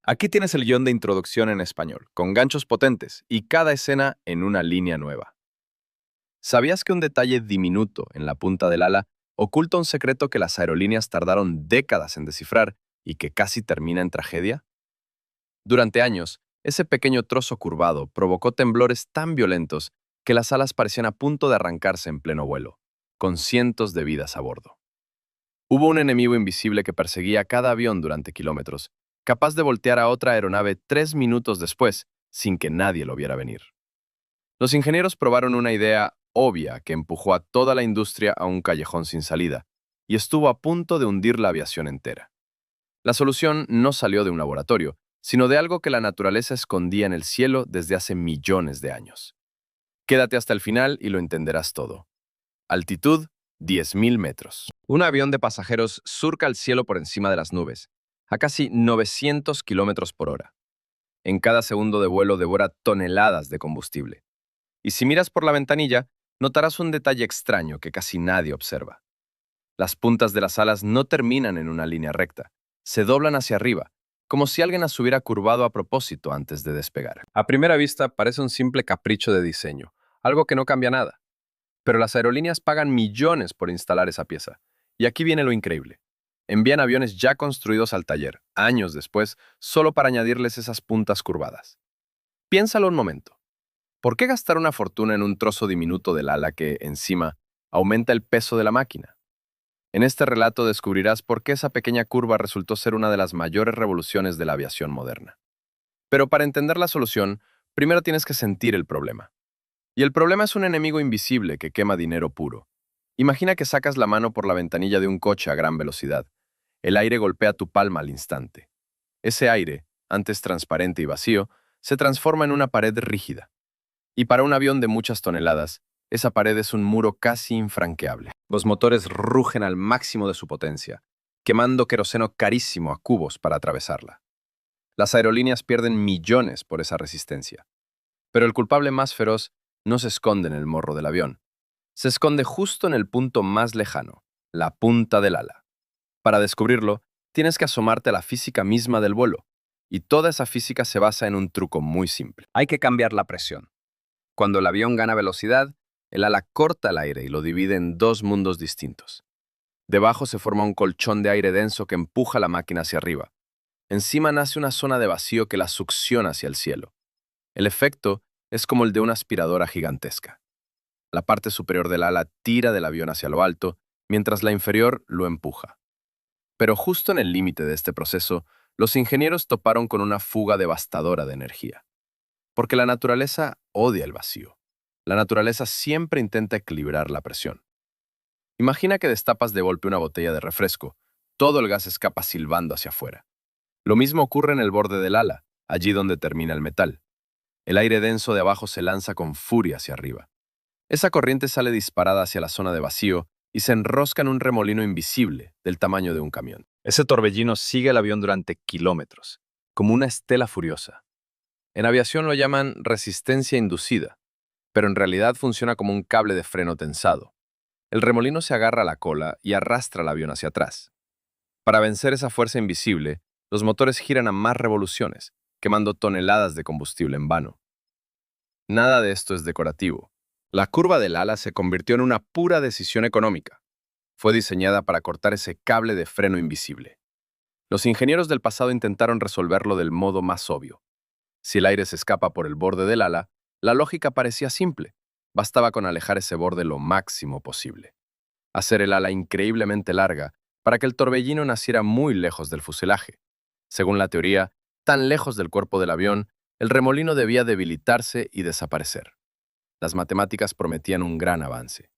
Aquí tienes el guión de introducción en español, con ganchos potentes y cada escena en una línea nueva. ¿Sabías que un detalle diminuto en la punta del ala oculta un secreto que las aerolíneas tardaron décadas en descifrar y que casi termina en tragedia? Durante años, ese pequeño trozo curvado provocó temblores tan violentos que las alas parecían a punto de arrancarse en pleno vuelo, con cientos de vidas a bordo. Hubo un enemigo invisible que perseguía a cada avión durante kilómetros, capaz de voltear a otra aeronave 3 minutos después, sin que nadie lo viera venir. Los ingenieros probaron una idea obvia que empujó a toda la industria a un callejón sin salida, y estuvo a punto de hundir la aviación entera. La solución no salió de un laboratorio, sino de algo que la naturaleza escondía en el cielo desde hace millones de años. Quédate hasta el final y lo entenderás todo. Altitud, 10.000 metros. Un avión de pasajeros surca el cielo por encima de las nubes, a casi 900 kilómetros por hora. En cada segundo de vuelo devora toneladas de combustible. Y si miras por la ventanilla, notarás un detalle extraño que casi nadie observa. Las puntas de las alas no terminan en una línea recta, se doblan hacia arriba, como si alguien las hubiera curvado a propósito antes de despegar. A primera vista parece un simple capricho de diseño, algo que no cambia nada. Pero las aerolíneas pagan millones por instalar esa pieza. Y aquí viene lo increíble. Envían aviones ya construidos al taller, años después, solo para añadirles esas puntas curvadas. Piénsalo un momento. ¿Por qué gastar una fortuna en un trozo diminuto del ala que, encima, aumenta el peso de la máquina? En este relato descubrirás por qué esa pequeña curva resultó ser una de las mayores revoluciones de la aviación moderna. Pero para entender la solución, primero tienes que sentir el problema. Y el problema es un enemigo invisible que quema dinero puro. Imagina que sacas la mano por la ventanilla de un coche a gran velocidad. El aire golpea tu palma al instante. Ese aire, antes transparente y vacío, se transforma en una pared rígida. Y para un avión de muchas toneladas, esa pared es un muro casi infranqueable. Los motores rugen al máximo de su potencia, quemando queroseno carísimo a cubos para atravesarla. Las aerolíneas pierden millones por esa resistencia. Pero el culpable más feroz no se esconde en el morro del avión. Se esconde justo en el punto más lejano, la punta del ala. Para descubrirlo, tienes que asomarte a la física misma del vuelo, y toda esa física se basa en un truco muy simple. Hay que cambiar la presión. Cuando el avión gana velocidad, el ala corta el aire y lo divide en dos mundos distintos. Debajo se forma un colchón de aire denso que empuja la máquina hacia arriba. Encima nace una zona de vacío que la succiona hacia el cielo. El efecto es como el de una aspiradora gigantesca. La parte superior del ala tira del avión hacia lo alto, mientras la inferior lo empuja. Pero justo en el límite de este proceso, los ingenieros toparon con una fuga devastadora de energía. Porque la naturaleza odia el vacío. La naturaleza siempre intenta equilibrar la presión. Imagina que destapas de golpe una botella de refresco. Todo el gas escapa silbando hacia afuera. Lo mismo ocurre en el borde del ala, allí donde termina el metal. El aire denso de abajo se lanza con furia hacia arriba. Esa corriente sale disparada hacia la zona de vacío y se enrosca en un remolino invisible del tamaño de un camión. Ese torbellino sigue el avión durante kilómetros, como una estela furiosa. En aviación lo llaman resistencia inducida, pero en realidad funciona como un cable de freno tensado. El remolino se agarra a la cola y arrastra el avión hacia atrás. Para vencer esa fuerza invisible, los motores giran a más revoluciones, quemando toneladas de combustible en vano. Nada de esto es decorativo. La curva del ala se convirtió en una pura decisión económica. Fue diseñada para cortar ese cable de freno invisible. Los ingenieros del pasado intentaron resolverlo del modo más obvio. Si el aire se escapa por el borde del ala, la lógica parecía simple. Bastaba con alejar ese borde lo máximo posible. Hacer el ala increíblemente larga para que el torbellino naciera muy lejos del fuselaje. Según la teoría, tan lejos del cuerpo del avión, el remolino debía debilitarse y desaparecer. Las matemáticas prometían un gran avance.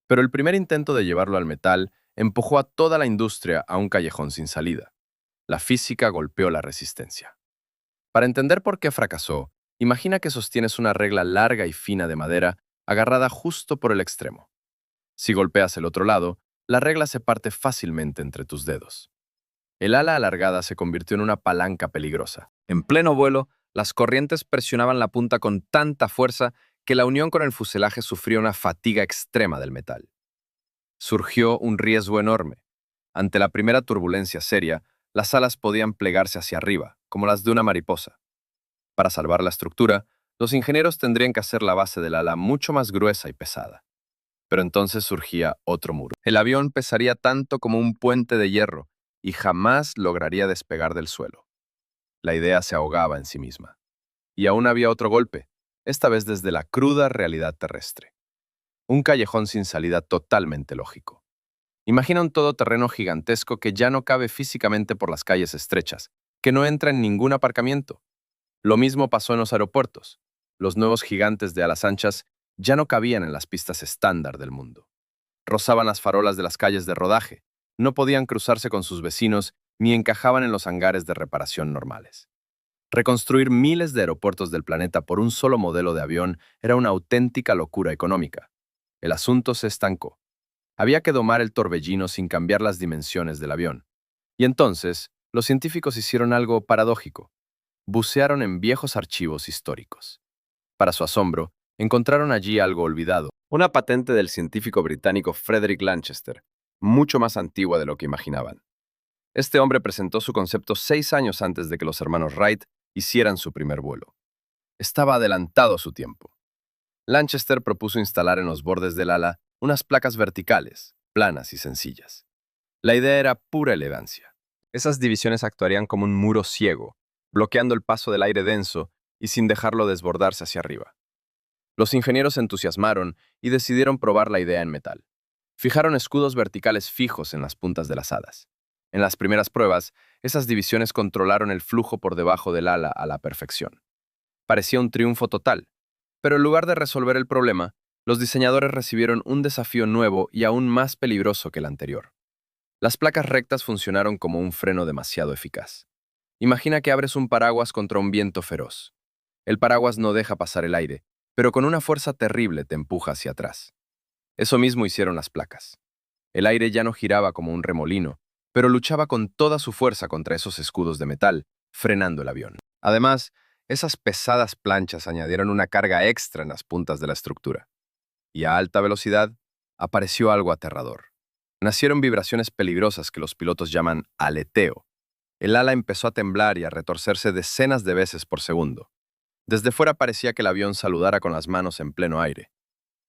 Pero el primer intento de llevarlo al metal empujó a toda la industria a un callejón sin salida. La física golpeó la resistencia. Para entender por qué fracasó, imagina que sostienes una regla larga y fina de madera agarrada justo por el extremo. Si golpeas el otro lado, la regla se parte fácilmente entre tus dedos. El ala alargada se convirtió en una palanca peligrosa. En pleno vuelo, las corrientes presionaban la punta con tanta fuerza que la unión con el fuselaje sufrió una fatiga extrema del metal. Surgió un riesgo enorme. Ante la primera turbulencia seria, las alas podían plegarse hacia arriba, como las de una mariposa. Para salvar la estructura, los ingenieros tendrían que hacer la base del ala mucho más gruesa y pesada. Pero entonces surgía otro muro. El avión pesaría tanto como un puente de hierro y jamás lograría despegar del suelo. La idea se ahogaba en sí misma. Y aún había otro golpe, esta vez desde la cruda realidad terrestre. Un callejón sin salida totalmente lógico. Imagina un todoterreno gigantesco que ya no cabe físicamente por las calles estrechas, que no entra en ningún aparcamiento. Lo mismo pasó en los aeropuertos. Los nuevos gigantes de alas anchas ya no cabían en las pistas estándar del mundo. Rozaban las farolas de las calles de rodaje, no podían cruzarse con sus vecinos ni encajaban en los hangares de reparación normales. Reconstruir miles de aeropuertos del planeta por un solo modelo de avión era una auténtica locura económica. El asunto se estancó. Había que domar el torbellino sin cambiar las dimensiones del avión. Y entonces, los científicos hicieron algo paradójico. Bucearon en viejos archivos históricos. Para su asombro, encontraron allí algo olvidado, una patente del científico británico Frederick Lanchester, mucho más antigua de lo que imaginaban. Este hombre presentó su concepto 6 años antes de que los hermanos Wright hicieran su primer vuelo. Estaba adelantado a su tiempo. Lanchester propuso instalar en los bordes del ala unas placas verticales, planas y sencillas. La idea era pura elegancia. Esas divisiones actuarían como un muro ciego, bloqueando el paso del aire denso y sin dejarlo desbordarse hacia arriba. Los ingenieros se entusiasmaron y decidieron probar la idea en metal. Fijaron escudos verticales fijos en las puntas de las alas. En las primeras pruebas, esas divisiones controlaron el flujo por debajo del ala a la perfección. Parecía un triunfo total, pero en lugar de resolver el problema, los diseñadores recibieron un desafío nuevo y aún más peligroso que el anterior. Las placas rectas funcionaron como un freno demasiado eficaz. Imagina que abres un paraguas contra un viento feroz. El paraguas no deja pasar el aire, pero con una fuerza terrible te empuja hacia atrás. Eso mismo hicieron las placas. El aire ya no giraba como un remolino, pero luchaba con toda su fuerza contra esos escudos de metal, frenando el avión. Además, esas pesadas planchas añadieron una carga extra en las puntas de la estructura. Y a alta velocidad, apareció algo aterrador. Nacieron vibraciones peligrosas que los pilotos llaman aleteo. El ala empezó a temblar y a retorcerse decenas de veces por segundo. Desde fuera parecía que el avión saludara con las manos en pleno aire.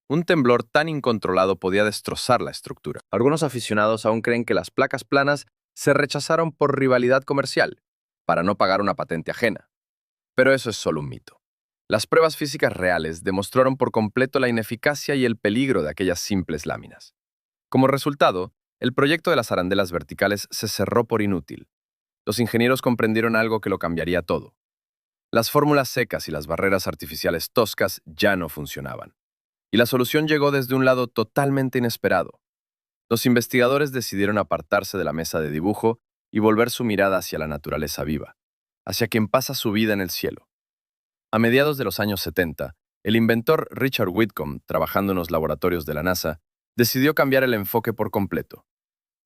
Un temblor tan incontrolado podía destrozar la estructura. Algunos aficionados aún creen que las placas planas se rechazaron por rivalidad comercial, para no pagar una patente ajena. Pero eso es solo un mito. Las pruebas físicas reales demostraron por completo la ineficacia y el peligro de aquellas simples láminas. Como resultado, el proyecto de las arandelas verticales se cerró por inútil. Los ingenieros comprendieron algo que lo cambiaría todo. Las fórmulas secas y las barreras artificiales toscas ya no funcionaban. Y la solución llegó desde un lado totalmente inesperado. Los investigadores decidieron apartarse de la mesa de dibujo y volver su mirada hacia la naturaleza viva, hacia quien pasa su vida en el cielo. A mediados de los años 70, el inventor Richard Whitcomb, trabajando en los laboratorios de la NASA, decidió cambiar el enfoque por completo.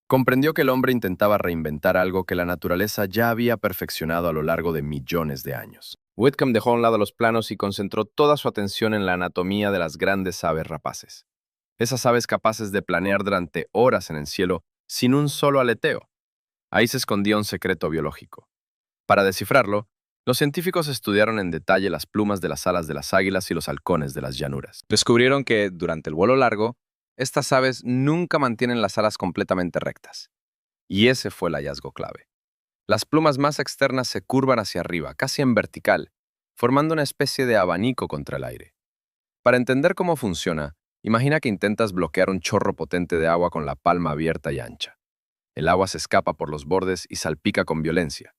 Comprendió que el hombre intentaba reinventar algo que la naturaleza ya había perfeccionado a lo largo de millones de años. Whitcomb dejó a un lado los planos y concentró toda su atención en la anatomía de las grandes aves rapaces. Esas aves capaces de planear durante horas en el cielo sin un solo aleteo. Ahí se escondía un secreto biológico. Para descifrarlo, los científicos estudiaron en detalle las plumas de las alas de las águilas y los halcones de las llanuras. Descubrieron que, durante el vuelo largo, estas aves nunca mantienen las alas completamente rectas. Y ese fue el hallazgo clave. Las plumas más externas se curvan hacia arriba, casi en vertical, formando una especie de abanico contra el aire. Para entender cómo funciona, imagina que intentas bloquear un chorro potente de agua con la palma abierta y ancha. El agua se escapa por los bordes y salpica con violencia.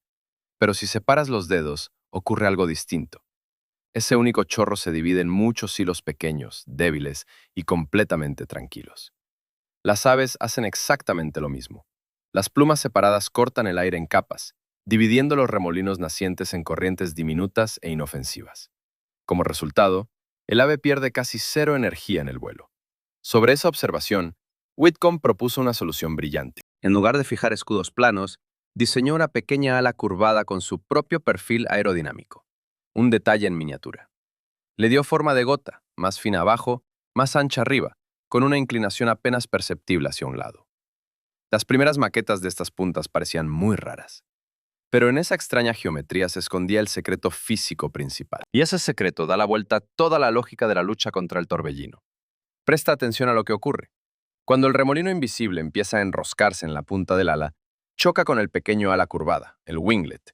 Pero si separas los dedos, ocurre algo distinto. Ese único chorro se divide en muchos hilos pequeños, débiles y completamente tranquilos. Las aves hacen exactamente lo mismo. Las plumas separadas cortan el aire en capas, dividiendo los remolinos nacientes en corrientes diminutas e inofensivas. Como resultado, el ave pierde casi cero energía en el vuelo. Sobre esa observación, Whitcomb propuso una solución brillante. En lugar de fijar escudos planos, diseñó una pequeña ala curvada con su propio perfil aerodinámico. Un detalle en miniatura. Le dio forma de gota, más fina abajo, más ancha arriba, con una inclinación apenas perceptible hacia un lado. Las primeras maquetas de estas puntas parecían muy raras. Pero en esa extraña geometría se escondía el secreto físico principal. Y ese secreto da la vuelta a toda la lógica de la lucha contra el torbellino. Presta atención a lo que ocurre. Cuando el remolino invisible empieza a enroscarse en la punta del ala, choca con el pequeño ala curvada, el winglet.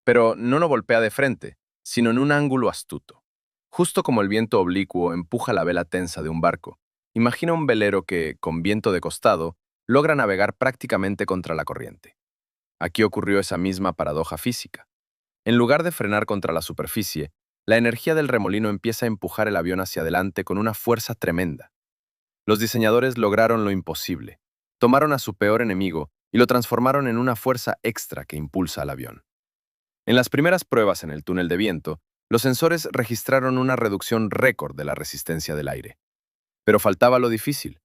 Pero no lo golpea de frente, sino en un ángulo astuto. Justo como el viento oblicuo empuja la vela tensa de un barco, imagina un velero que, con viento de costado, logra navegar prácticamente contra la corriente. Aquí ocurrió esa misma paradoja física. En lugar de frenar contra la superficie, la energía del remolino empieza a empujar el avión hacia adelante con una fuerza tremenda. Los diseñadores lograron lo imposible. Tomaron a su peor enemigo y lo transformaron en una fuerza extra que impulsa al avión. En las primeras pruebas en el túnel de viento, los sensores registraron una reducción récord de la resistencia del aire. Pero faltaba lo difícil.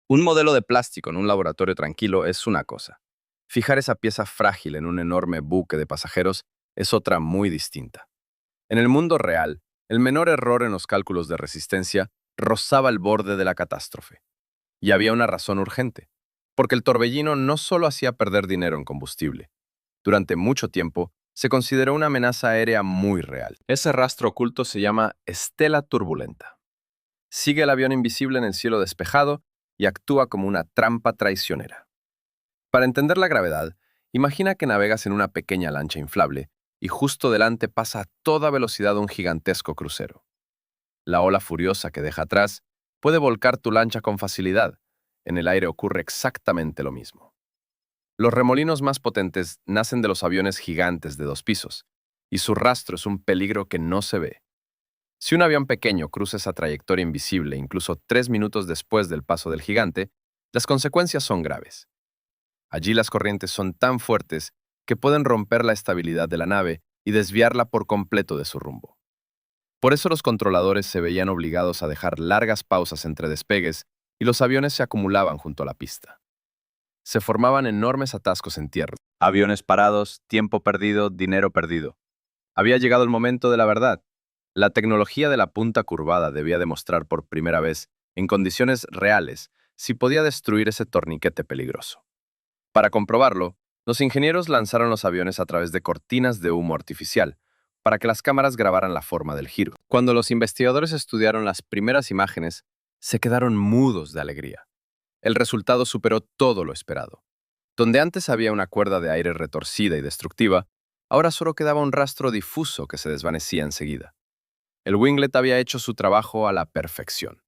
Un modelo de plástico en un laboratorio tranquilo es una cosa. Fijar esa pieza frágil en un enorme buque de pasajeros es otra muy distinta. En el mundo real, el menor error en los cálculos de resistencia rozaba el borde de la catástrofe. Y había una razón urgente, porque el torbellino no solo hacía perder dinero en combustible. Durante mucho tiempo, se consideró una amenaza aérea muy real. Ese rastro oculto se llama estela turbulenta. Sigue el avión invisible en el cielo despejado y actúa como una trampa traicionera. Para entender la gravedad, imagina que navegas en una pequeña lancha inflable y justo delante pasa a toda velocidad un gigantesco crucero. La ola furiosa que deja atrás puede volcar tu lancha con facilidad. En el aire ocurre exactamente lo mismo. Los remolinos más potentes nacen de los aviones gigantes de 2 pisos, y su rastro es un peligro que no se ve. Si un avión pequeño cruza esa trayectoria invisible incluso 3 minutos después del paso del gigante, las consecuencias son graves. Allí las corrientes son tan fuertes que pueden romper la estabilidad de la nave y desviarla por completo de su rumbo. Por eso los controladores se veían obligados a dejar largas pausas entre despegues y los aviones se acumulaban junto a la pista. Se formaban enormes atascos en tierra. Aviones parados, tiempo perdido, dinero perdido. Había llegado el momento de la verdad. La tecnología de la punta curvada debía demostrar por primera vez, en condiciones reales, si podía destruir ese torniquete peligroso. Para comprobarlo, los ingenieros lanzaron los aviones a través de cortinas de humo artificial, para que las cámaras grabaran la forma del giro. Cuando los investigadores estudiaron las primeras imágenes, se quedaron mudos de alegría. El resultado superó todo lo esperado. Donde antes había una cuerda de aire retorcida y destructiva, ahora solo quedaba un rastro difuso que se desvanecía enseguida. El winglet había hecho su trabajo a la perfección.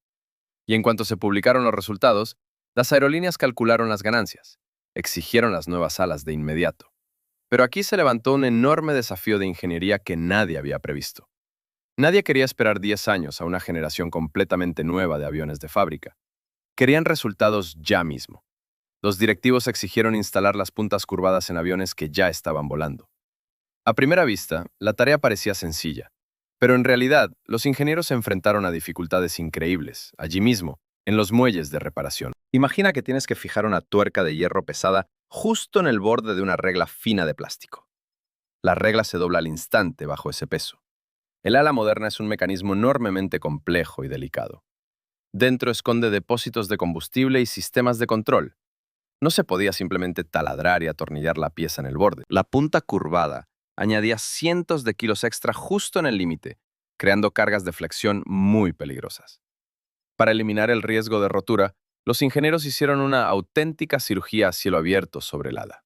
Y en cuanto se publicaron los resultados, las aerolíneas calcularon las ganancias. Exigieron las nuevas alas de inmediato. Pero aquí se levantó un enorme desafío de ingeniería que nadie había previsto. Nadie quería esperar 10 años a una generación completamente nueva de aviones de fábrica. Querían resultados ya mismo. Los directivos exigieron instalar las puntas curvadas en aviones que ya estaban volando. A primera vista, la tarea parecía sencilla, pero en realidad los ingenieros se enfrentaron a dificultades increíbles, allí mismo, en los muelles de reparación. Imagina que tienes que fijar una tuerca de hierro pesada justo en el borde de una regla fina de plástico. La regla se dobla al instante bajo ese peso. El ala moderna es un mecanismo enormemente complejo y delicado. Dentro esconde depósitos de combustible y sistemas de control. No se podía simplemente taladrar y atornillar la pieza en el borde. La punta curvada añadía cientos de kilos extra justo en el límite, creando cargas de flexión muy peligrosas. Para eliminar el riesgo de rotura, los ingenieros hicieron una auténtica cirugía a cielo abierto sobre el ala.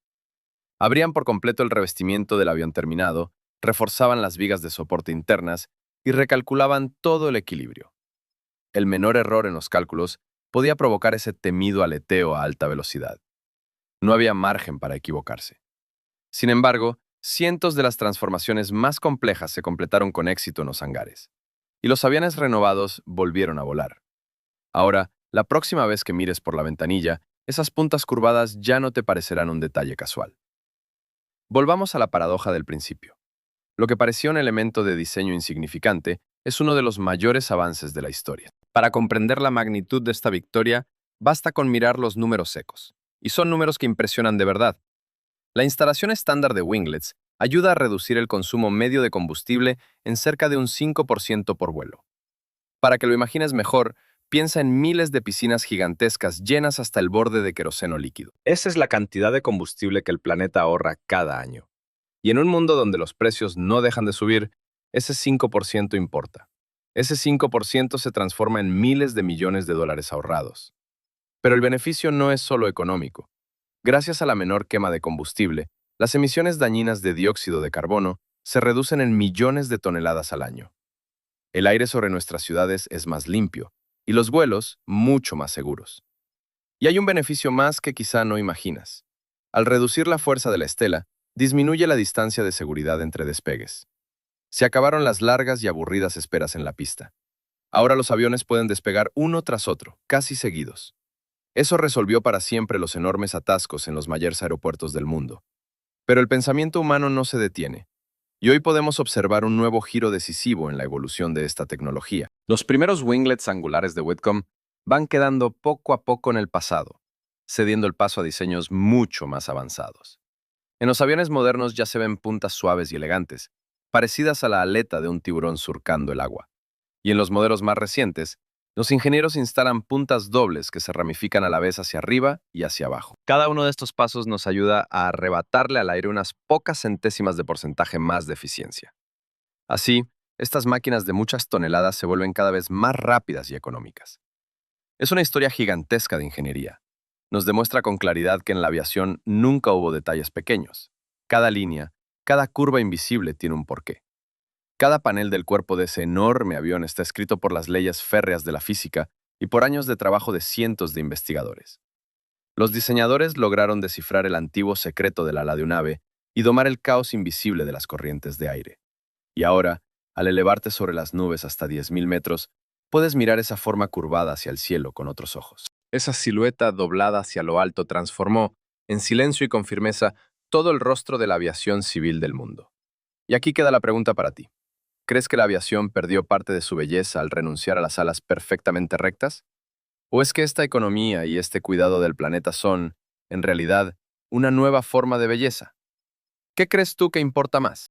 Abrían por completo el revestimiento del avión terminado, reforzaban las vigas de soporte internas y recalculaban todo el equilibrio. El menor error en los cálculos podía provocar ese temido aleteo a alta velocidad. No había margen para equivocarse. Sin embargo, cientos de las transformaciones más complejas se completaron con éxito en los hangares, y los aviones renovados volvieron a volar. Ahora, la próxima vez que mires por la ventanilla, esas puntas curvadas ya no te parecerán un detalle casual. Volvamos a la paradoja del principio. Lo que parecía un elemento de diseño insignificante es uno de los mayores avances de la historia. Para comprender la magnitud de esta victoria, basta con mirar los números secos. Y son números que impresionan de verdad. La instalación estándar de winglets ayuda a reducir el consumo medio de combustible en cerca de un 5% por vuelo. Para que lo imagines mejor, piensa en miles de piscinas gigantescas llenas hasta el borde de queroseno líquido. Esa es la cantidad de combustible que el planeta ahorra cada año. Y en un mundo donde los precios no dejan de subir, ese 5% importa. Ese 5% se transforma en miles de millones de dólares ahorrados. Pero el beneficio no es solo económico. Gracias a la menor quema de combustible, las emisiones dañinas de dióxido de carbono se reducen en millones de toneladas al año. El aire sobre nuestras ciudades es más limpio y los vuelos mucho más seguros. Y hay un beneficio más que quizá no imaginas. Al reducir la fuerza de la estela, disminuye la distancia de seguridad entre despegues. Se acabaron las largas y aburridas esperas en la pista. Ahora los aviones pueden despegar uno tras otro, casi seguidos. Eso resolvió para siempre los enormes atascos en los mayores aeropuertos del mundo. Pero el pensamiento humano no se detiene, y hoy podemos observar un nuevo giro decisivo en la evolución de esta tecnología. Los primeros winglets angulares de Whitcomb van quedando poco a poco en el pasado, cediendo el paso a diseños mucho más avanzados. En los aviones modernos ya se ven puntas suaves y elegantes, parecidas a la aleta de un tiburón surcando el agua. Y en los modelos más recientes, los ingenieros instalan puntas dobles que se ramifican a la vez hacia arriba y hacia abajo. Cada uno de estos pasos nos ayuda a arrebatarle al aire unas pocas centésimas de porcentaje más de eficiencia. Así, estas máquinas de muchas toneladas se vuelven cada vez más rápidas y económicas. Es una historia gigantesca de ingeniería. Nos demuestra con claridad que en la aviación nunca hubo detalles pequeños. Cada línea, cada curva invisible tiene un porqué. Cada panel del cuerpo de ese enorme avión está escrito por las leyes férreas de la física y por años de trabajo de cientos de investigadores. Los diseñadores lograron descifrar el antiguo secreto del ala de un ave y domar el caos invisible de las corrientes de aire. Y ahora, al elevarte sobre las nubes hasta 10.000 metros, puedes mirar esa forma curvada hacia el cielo con otros ojos. Esa silueta doblada hacia lo alto transformó, en silencio y con firmeza, todo el rostro de la aviación civil del mundo. Y aquí queda la pregunta para ti. ¿Crees que la aviación perdió parte de su belleza al renunciar a las alas perfectamente rectas? ¿O es que esta economía y este cuidado del planeta son, en realidad, una nueva forma de belleza? ¿Qué crees tú que importa más?